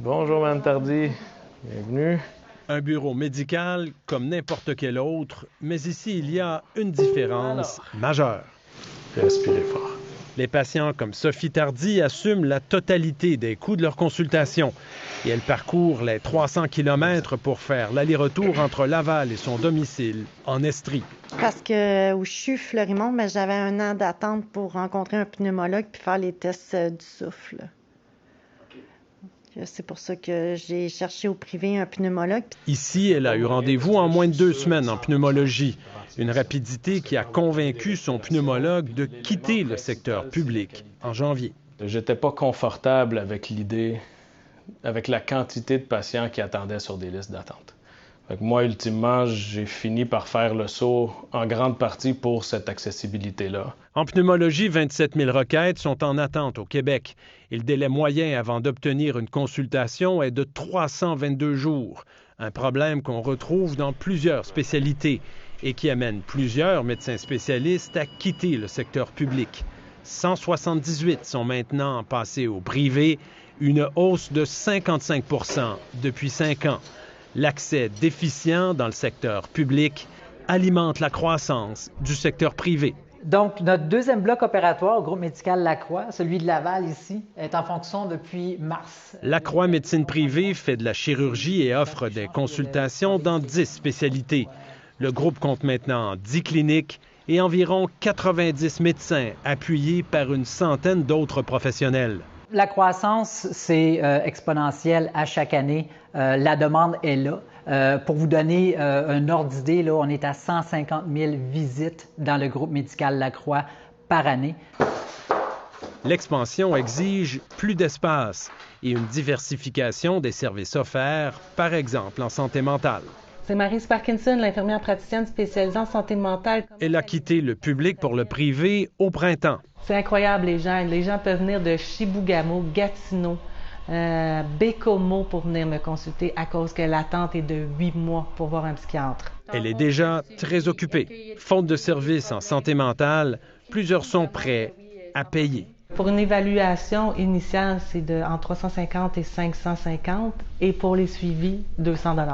Bonjour, Mme Tardy. Bienvenue. Un bureau médical comme n'importe quel autre, mais ici, il y a une différence majeure. Respirez fort. Les patients comme Sophie Tardy assument la totalité des coûts de leur consultation et elle parcourt les 300 km pour faire l'aller-retour entre Laval et son domicile en Estrie. Parce que où je suis, Fleurimont, mais j'avais 1 an d'attente pour rencontrer un pneumologue puis faire les tests du souffle. C'est pour ça que j'ai cherché au privé un pneumologue. Ici, elle a eu rendez-vous en moins de 2 semaines en pneumologie. Une rapidité qui a convaincu son pneumologue de quitter le secteur public en janvier. J'étais pas confortable avec l'idée, avec la quantité de patients qui attendaient sur des listes d'attente. Moi, ultimement, j'ai fini par faire le saut en grande partie pour cette accessibilité-là. En pneumologie, 27 000 requêtes sont en attente au Québec. Et le délai moyen avant d'obtenir une consultation est de 322 jours. Un problème qu'on retrouve dans plusieurs spécialités et qui amène plusieurs médecins spécialistes à quitter le secteur public. 178 sont maintenant passés au privé, une hausse de 55 % depuis 5 ans. L'accès déficient dans le secteur public alimente la croissance du secteur privé. Donc, notre deuxième bloc opératoire au groupe médical Lacroix, celui de Laval ici, est en fonction depuis mars. Lacroix Médecine privée fait de la chirurgie et offre des consultations dans 10 spécialités. Le groupe compte maintenant 10 cliniques et environ 90 médecins appuyés par une centaine d'autres professionnels. La croissance, c'est exponentiel à chaque année. La demande est là. Pour vous donner un ordre d'idée, là, on est à 150 000 visites dans le groupe médical Lacroix par année. L'expansion exige plus d'espace et une diversification des services offerts, par exemple en santé mentale. C'est Maryse Parkinson, l'infirmière praticienne spécialisée en santé mentale. Elle a quitté le public pour le privé au printemps. C'est incroyable, les gens. Les gens peuvent venir de Chibougamau, Gatineau, Bécomo pour venir me consulter à cause que l'attente est de 8 mois pour voir un psychiatre. Elle est déjà très occupée. Faute de services en santé mentale, plusieurs sont prêts à payer. Pour une évaluation initiale, c'est entre 350 et 550 et pour les suivis, 200 $.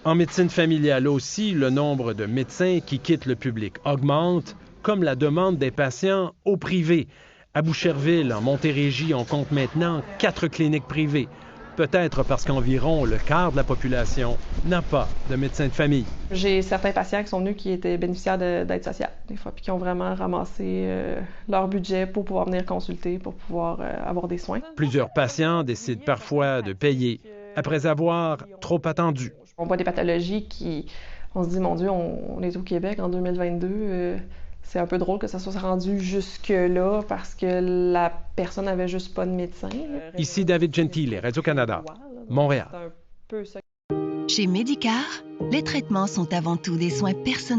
En médecine familiale aussi, le nombre de médecins qui quittent le public augmente, comme la demande des patients au privé. À Boucherville, en Montérégie, on compte maintenant 4 cliniques privées. Peut-être parce qu'environ le quart de la population n'a pas de médecin de famille. J'ai certains patients qui sont venus qui étaient bénéficiaires d'aide sociale, des fois, puis qui ont vraiment ramassé leur budget pour pouvoir venir consulter, pour pouvoir avoir des soins. Plusieurs patients décident parfois de payer après avoir trop attendu. On voit des pathologies on se dit, mon Dieu, on est au Québec en 2022, c'est un peu drôle que ça soit rendu jusque-là parce que la personne n'avait juste pas de médecin. Ici David Gentile, Radio-Canada, Montréal. Chez Médicare, les traitements sont avant tout des soins personnalisés.